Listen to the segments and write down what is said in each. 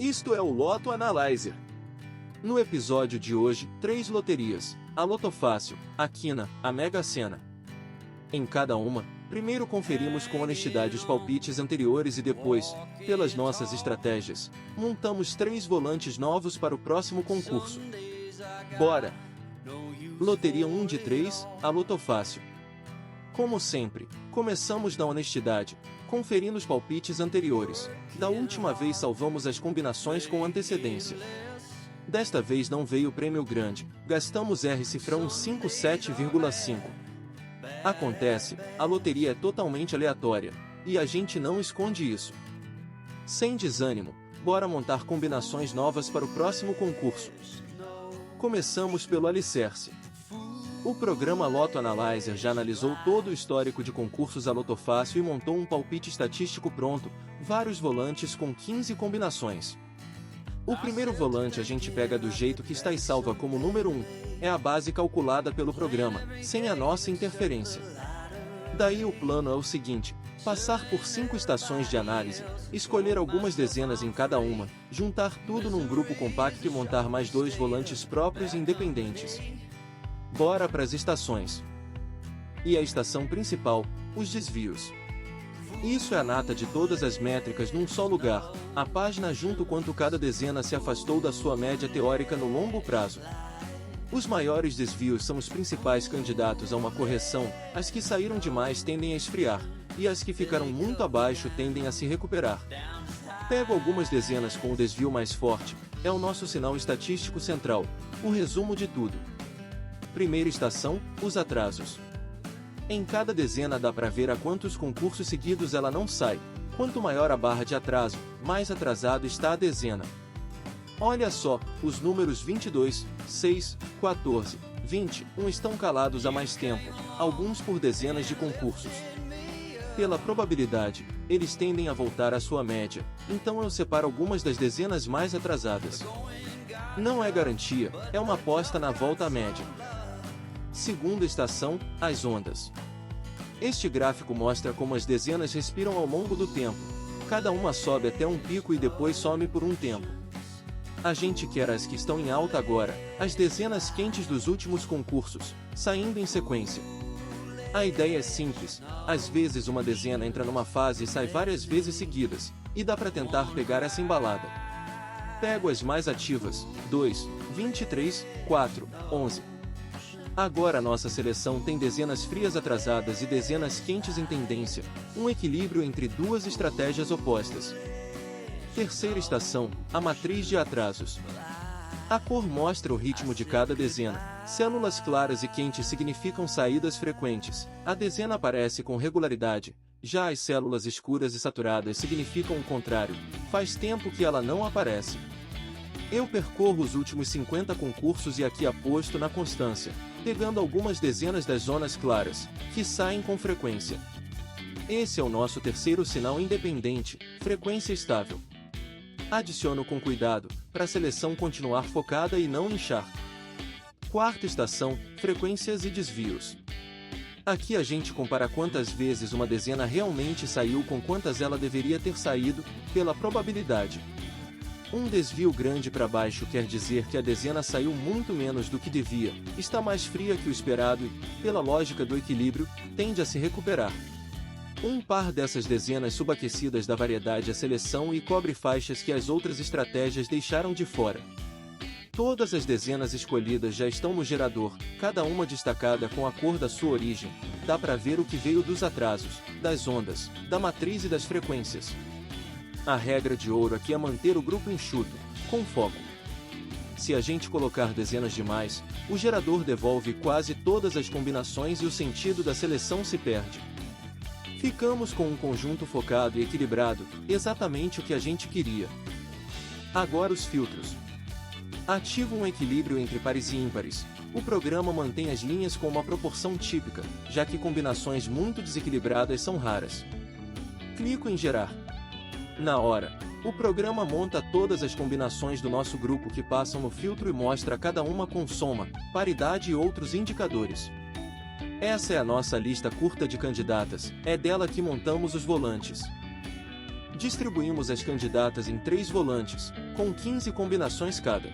Isto é o Loto Analyzer. No episódio de hoje, 3 loterias: a Lotofácil, a Quina, a Mega Sena. Em cada uma, primeiro conferimos com honestidade os palpites anteriores e depois, pelas nossas estratégias, montamos 3 volantes novos para o próximo concurso. Bora! Loteria 1 de 3, a Lotofácil. Como sempre, começamos na honestidade, conferindo os palpites anteriores. Da última vez salvamos as combinações com antecedência. Desta vez não veio prêmio grande, gastamos R-cifrão 57,5. Acontece, a loteria é totalmente aleatória, e a gente não esconde isso. Sem desânimo, bora montar combinações novas para o próximo concurso. Começamos pelo alicerce. O programa Loto Analyzer já analisou todo o histórico de concursos a Lotofácil e montou um palpite estatístico pronto, vários volantes com 15 combinações. O primeiro volante a gente pega do jeito que está e salva como número 1, é a base calculada pelo programa, sem a nossa interferência. Daí o plano é o seguinte: passar por 5 estações de análise, escolher algumas dezenas em cada uma, juntar tudo num grupo compacto e montar mais 2 volantes próprios e independentes. Bora para as estações. E a estação principal, os desvios. Isso é a nata de todas as métricas num só lugar, a página junto quanto cada dezena se afastou da sua média teórica no longo prazo. Os maiores desvios são os principais candidatos a uma correção, as que saíram demais tendem a esfriar, e as que ficaram muito abaixo tendem a se recuperar. Pego algumas dezenas com o desvio mais forte, é o nosso sinal estatístico central, o resumo de tudo. Primeira estação, os atrasos. Em cada dezena dá para ver a quantos concursos seguidos ela não sai. Quanto maior a barra de atraso, mais atrasado está a dezena. Olha só, os números 22, 6, 14, 21 estão calados há mais tempo, alguns por dezenas de concursos. Pela probabilidade, eles tendem a voltar à sua média, então eu separo algumas das dezenas mais atrasadas. Não é garantia, é uma aposta na volta à média. Segunda estação, as ondas. Este gráfico mostra como as dezenas respiram ao longo do tempo. Cada uma sobe até um pico e depois some por um tempo. A gente quer as que estão em alta agora, as dezenas quentes dos últimos concursos, saindo em sequência. A ideia é simples, às vezes uma dezena entra numa fase e sai várias vezes seguidas, e dá para tentar pegar essa embalada. Pego as mais ativas, 2, 23, 4, 11. Agora nossa seleção tem dezenas frias atrasadas e dezenas quentes em tendência, um equilíbrio entre duas estratégias opostas. Terceira estação, a matriz de atrasos. A cor mostra o ritmo de cada dezena, células claras e quentes significam saídas frequentes, a dezena aparece com regularidade, já as células escuras e saturadas significam o contrário, faz tempo que ela não aparece. Eu percorro os últimos 50 concursos e aqui aposto na constância, pegando algumas dezenas das zonas claras, que saem com frequência. Esse é o nosso terceiro sinal independente, frequência estável. Adiciono com cuidado, para a seleção continuar focada e não inchar. Quarta estação, frequências e desvios. Aqui a gente compara quantas vezes uma dezena realmente saiu com quantas ela deveria ter saído, pela probabilidade. Um desvio grande para baixo quer dizer que a dezena saiu muito menos do que devia, está mais fria que o esperado e, pela lógica do equilíbrio, tende a se recuperar. Um par dessas dezenas subaquecidas dá variedade à seleção e cobre faixas que as outras estratégias deixaram de fora. Todas as dezenas escolhidas já estão no gerador, cada uma destacada com a cor da sua origem, dá para ver o que veio dos atrasos, das ondas, da matriz e das frequências. A regra de ouro aqui é manter o grupo enxuto, com foco. Se a gente colocar dezenas demais, o gerador devolve quase todas as combinações e o sentido da seleção se perde. Ficamos com um conjunto focado e equilibrado, exatamente o que a gente queria. Agora os filtros. Ativo um equilíbrio entre pares e ímpares. O programa mantém as linhas com uma proporção típica, já que combinações muito desequilibradas são raras. Clico em gerar. Na hora, o programa monta todas as combinações do nosso grupo que passam no filtro e mostra cada uma com soma, paridade e outros indicadores. Essa é a nossa lista curta de candidatas, é dela que montamos os volantes. Distribuímos as candidatas em 3 volantes, com 15 combinações cada.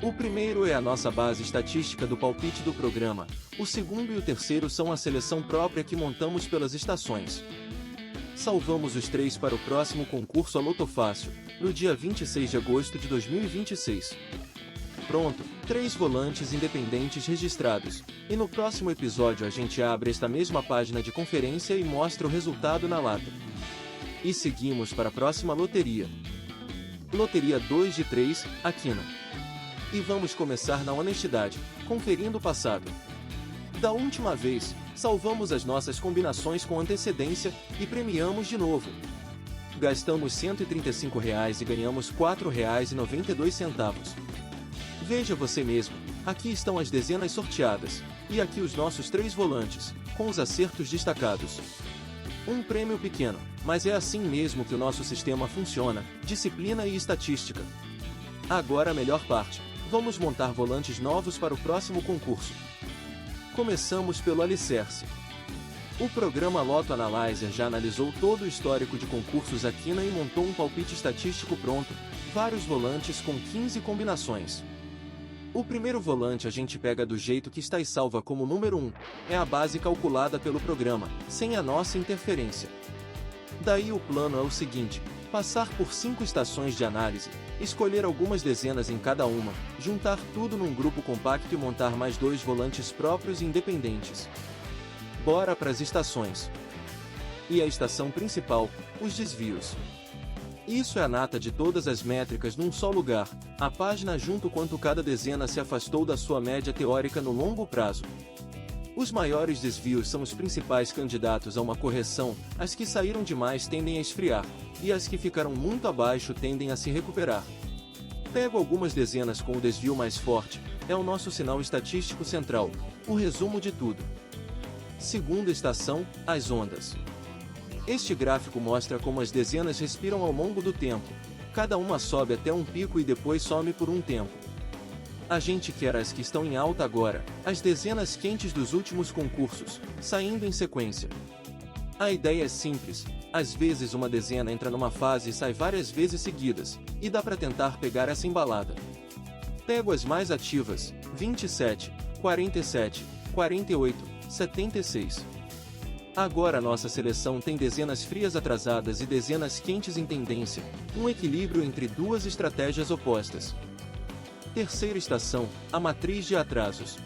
O primeiro é a nossa base estatística do palpite do programa, o segundo e o terceiro são a seleção própria que montamos pelas estações. Salvamos os 3 para o próximo concurso a Loto Fácil, no dia 26 de agosto de 2026. Pronto, 3 volantes independentes registrados, e no próximo episódio a gente abre esta mesma página de conferência e mostra o resultado na lata. E seguimos para a próxima loteria. Loteria 2 de 3, Aquina. E vamos começar na honestidade, conferindo o passado. Da última vez, salvamos as nossas combinações com antecedência e premiamos de novo. Gastamos R$ 135 e ganhamos R$ 4,92. Veja você mesmo, aqui estão as dezenas sorteadas, e aqui os nossos 3 volantes, com os acertos destacados. Um prêmio pequeno, mas é assim mesmo que o nosso sistema funciona, disciplina e estatística. Agora a melhor parte, vamos montar volantes novos para o próximo concurso. Começamos pelo alicerce. O programa Lotto Analyzer já analisou todo o histórico de concursos Aquina e montou um palpite estatístico pronto, vários volantes com 15 combinações. O primeiro volante a gente pega do jeito que está e salva como número 1, é a base calculada pelo programa, sem a nossa interferência. Daí o plano é o seguinte, passar por 5 estações de análise, escolher algumas dezenas em cada uma, juntar tudo num grupo compacto e montar mais 2 volantes próprios e independentes. Bora para as estações. E a estação principal, os desvios. Isso é a nata de todas as métricas num só lugar, a página junto quanto cada dezena se afastou da sua média teórica no longo prazo. Os maiores desvios são os principais candidatos a uma correção, as que saíram demais tendem a esfriar, e as que ficaram muito abaixo tendem a se recuperar. Pego algumas dezenas com o desvio mais forte, é o nosso sinal estatístico central, o resumo de tudo. Segunda estação, as ondas. Este gráfico mostra como as dezenas respiram ao longo do tempo, cada uma sobe até um pico e depois some por um tempo. A gente quer as que estão em alta agora, as dezenas quentes dos últimos concursos, saindo em sequência. A ideia é simples, às vezes uma dezena entra numa fase e sai várias vezes seguidas, e dá para tentar pegar essa embalada. Pego as mais ativas, 27, 47, 48, 76. Agora a nossa seleção tem dezenas frias atrasadas e dezenas quentes em tendência, um equilíbrio entre duas estratégias opostas. Terceira estação, a matriz de atrasos.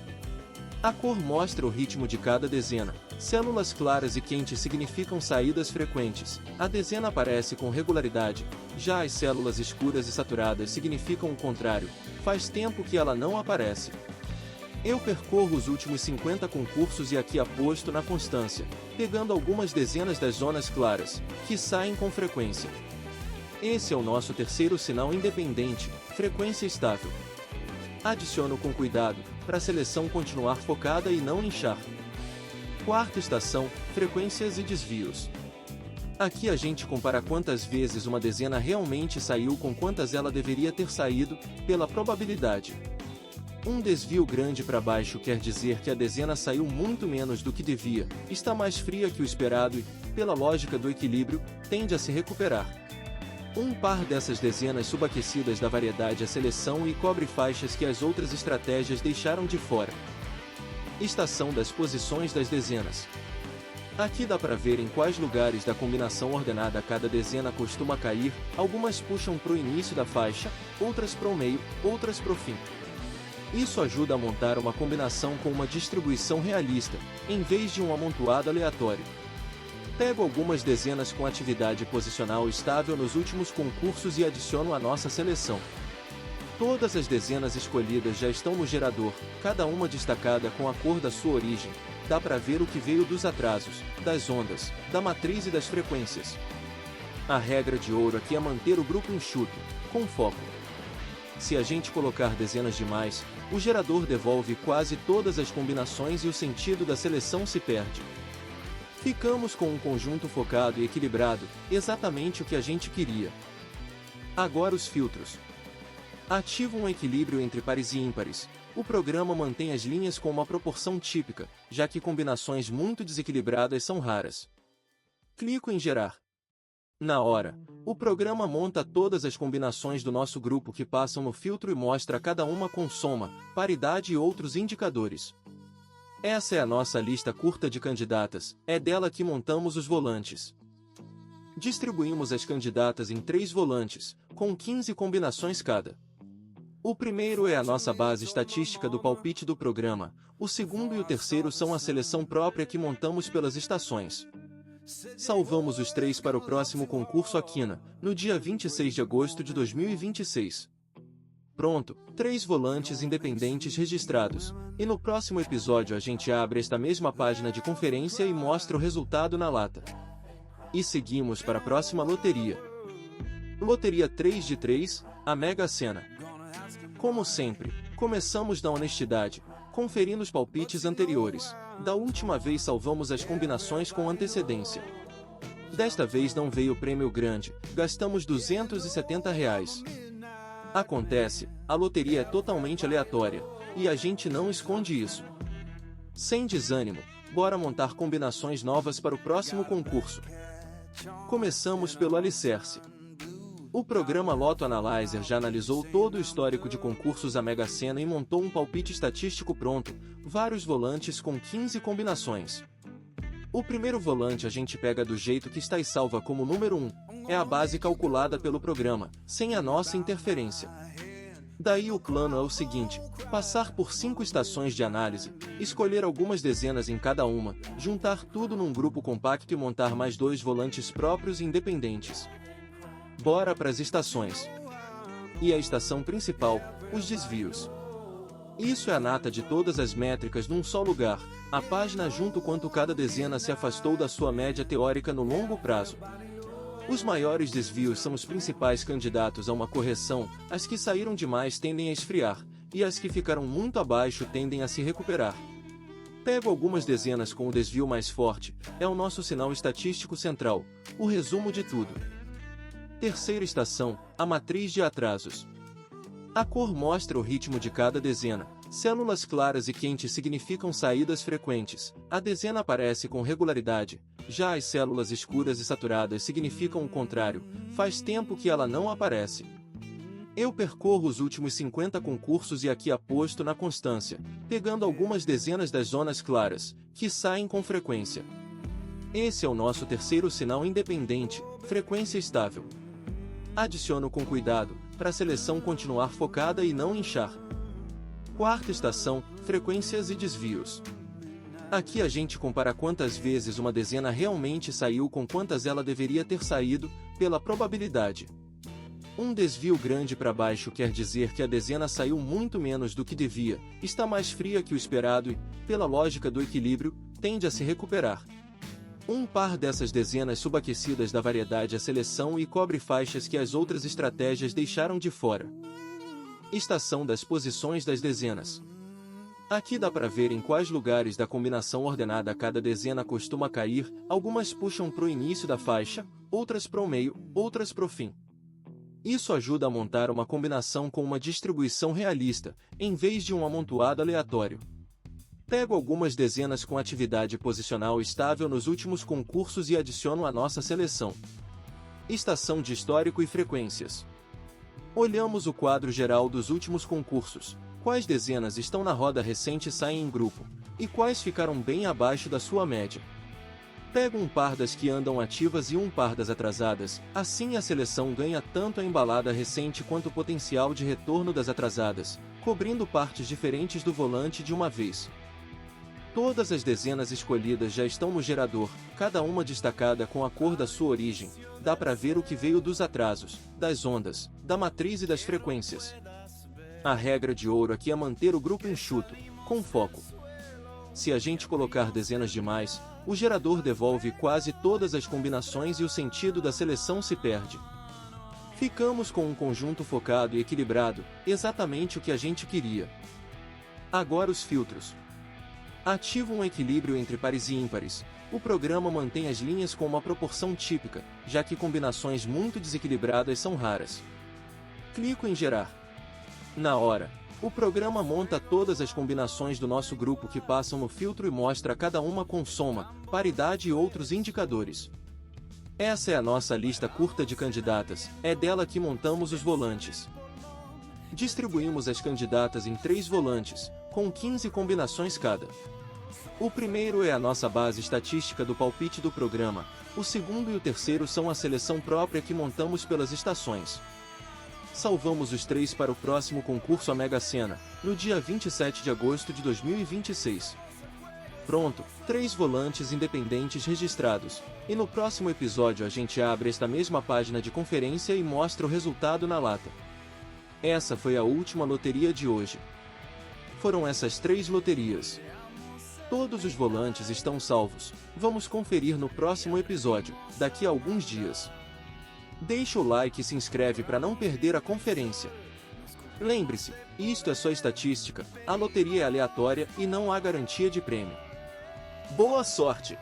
A cor mostra o ritmo de cada dezena, células claras e quentes significam saídas frequentes, a dezena aparece com regularidade, já as células escuras e saturadas significam o contrário, faz tempo que ela não aparece. Eu percorro os últimos 50 concursos e aqui aposto na constância, pegando algumas dezenas das zonas claras, que saem com frequência. Esse é o nosso terceiro sinal independente, frequência estável. Adiciono com cuidado, para a seleção continuar focada e não inchar. Quarta estação, frequências e desvios. Aqui a gente compara quantas vezes uma dezena realmente saiu com quantas ela deveria ter saído, pela probabilidade. Um desvio grande para baixo quer dizer que a dezena saiu muito menos do que devia, está mais fria que o esperado e, pela lógica do equilíbrio, tende a se recuperar. Um par dessas dezenas subaquecidas dá variedade à seleção e cobre faixas que as outras estratégias deixaram de fora. Estação das posições das dezenas. Aqui dá para ver em quais lugares da combinação ordenada cada dezena costuma cair, algumas puxam para o início da faixa, outras para o meio, outras para o fim. Isso ajuda a montar uma combinação com uma distribuição realista, em vez de um amontoado aleatório. Pego algumas dezenas com atividade posicional estável nos últimos concursos e adiciono à nossa seleção. Todas as dezenas escolhidas já estão no gerador, cada uma destacada com a cor da sua origem. Dá para ver o que veio dos atrasos, das ondas, da matriz e das frequências. A regra de ouro aqui é manter o grupo enxuto, com foco. Se a gente colocar dezenas demais, o gerador devolve quase todas as combinações e o sentido da seleção se perde. Ficamos com um conjunto focado e equilibrado, exatamente o que a gente queria. Agora os filtros. Ativo um equilíbrio entre pares e ímpares. O programa mantém as linhas com uma proporção típica, já que combinações muito desequilibradas são raras. Clico em gerar. Na hora, o programa monta todas as combinações do nosso grupo que passam no filtro e mostra cada uma com soma, paridade e outros indicadores. Essa é a nossa lista curta de candidatas, é dela que montamos os volantes. Distribuímos as candidatas em 3 volantes, com 15 combinações cada. O primeiro é a nossa base estatística do palpite do programa, o segundo e o terceiro são a seleção própria que montamos pelas estações. Salvamos os 3 para o próximo concurso Aquina, no dia 26 de agosto de 2026. Pronto, 3 volantes independentes registrados, e no próximo episódio a gente abre esta mesma página de conferência e mostra o resultado na lata. E seguimos para a próxima loteria. Loteria 3 de 3, a Mega Sena. Como sempre, começamos na honestidade, conferindo os palpites anteriores. Da última vez salvamos as combinações com antecedência. Desta vez não veio prêmio grande, gastamos R$ 270. Acontece, a loteria é totalmente aleatória, e a gente não esconde isso. Sem desânimo, bora montar combinações novas para o próximo concurso. Começamos pelo alicerce. O programa Lotto Analyzer já analisou todo o histórico de concursos da Mega Sena e montou um palpite estatístico pronto, vários volantes com 15 combinações. O primeiro volante a gente pega do jeito que está e salva como número 1, é a base calculada pelo programa, sem a nossa interferência. Daí o plano é o seguinte, passar por 5 estações de análise, escolher algumas dezenas em cada uma, juntar tudo num grupo compacto e montar mais 2 volantes próprios e independentes. Bora para as estações. E a estação principal, os desvios. Isso é a nata de todas as métricas num só lugar, a página junto quanto cada dezena se afastou da sua média teórica no longo prazo. Os maiores desvios são os principais candidatos a uma correção, as que saíram demais tendem a esfriar, e as que ficaram muito abaixo tendem a se recuperar. Pego algumas dezenas com o desvio mais forte, é o nosso sinal estatístico central, o resumo de tudo. Terceira estação, a matriz de atrasos. A cor mostra o ritmo de cada dezena, células claras e quentes significam saídas frequentes, a dezena aparece com regularidade, já as células escuras e saturadas significam o contrário, faz tempo que ela não aparece. Eu percorro os últimos 50 concursos e aqui aposto na constância, pegando algumas dezenas das zonas claras, que saem com frequência. Esse é o nosso terceiro sinal independente, frequência estável. Adiciono com cuidado, para a seleção continuar focada e não inchar. Quarta estação, frequências e desvios. Aqui a gente compara quantas vezes uma dezena realmente saiu com quantas ela deveria ter saído, pela probabilidade. Um desvio grande para baixo quer dizer que a dezena saiu muito menos do que devia, está mais fria que o esperado e, pela lógica do equilíbrio, tende a se recuperar. Um par dessas dezenas subaquecidas dá variedade à seleção e cobre faixas que as outras estratégias deixaram de fora. Estação das posições das dezenas. Aqui dá para ver em quais lugares da combinação ordenada cada dezena costuma cair, algumas puxam para o início da faixa, outras para o meio, outras para o fim. Isso ajuda a montar uma combinação com uma distribuição realista, em vez de um amontoado aleatório. Pego algumas dezenas com atividade posicional estável nos últimos concursos e adiciono à nossa seleção. Estação de histórico e frequências. Olhamos o quadro geral dos últimos concursos, quais dezenas estão na roda recente e saem em grupo, e quais ficaram bem abaixo da sua média. Pego um par das que andam ativas e um par das atrasadas, assim a seleção ganha tanto a embalada recente quanto o potencial de retorno das atrasadas, cobrindo partes diferentes do volante de uma vez. Todas as dezenas escolhidas já estão no gerador, cada uma destacada com a cor da sua origem, dá para ver o que veio dos atrasos, das ondas, da matriz e das frequências. A regra de ouro aqui é manter o grupo enxuto, com foco. Se a gente colocar dezenas demais, o gerador devolve quase todas as combinações e o sentido da seleção se perde. Ficamos com um conjunto focado e equilibrado, exatamente o que a gente queria. Agora os filtros. Ativo um equilíbrio entre pares e ímpares. O programa mantém as linhas com uma proporção típica, já que combinações muito desequilibradas são raras. Clico em gerar. Na hora, o programa monta todas as combinações do nosso grupo que passam no filtro e mostra cada uma com soma, paridade e outros indicadores. Essa é a nossa lista curta de candidatas, é dela que montamos os volantes. Distribuímos as candidatas em 3 volantes, com 15 combinações cada. O primeiro é a nossa base estatística do palpite do programa, o segundo e o terceiro são a seleção própria que montamos pelas estações. Salvamos os 3 para o próximo concurso A Mega Sena, no dia 27 de agosto de 2026. Pronto, 3 volantes independentes registrados, e no próximo episódio a gente abre esta mesma página de conferência e mostra o resultado na lata. Essa foi a última loteria de hoje. Foram essas 3 loterias. Todos os volantes estão salvos, vamos conferir no próximo episódio, daqui a alguns dias. Deixa o like e se inscreve para não perder a conferência. Lembre-se, isto é só estatística, a loteria é aleatória e não há garantia de prêmio. Boa sorte!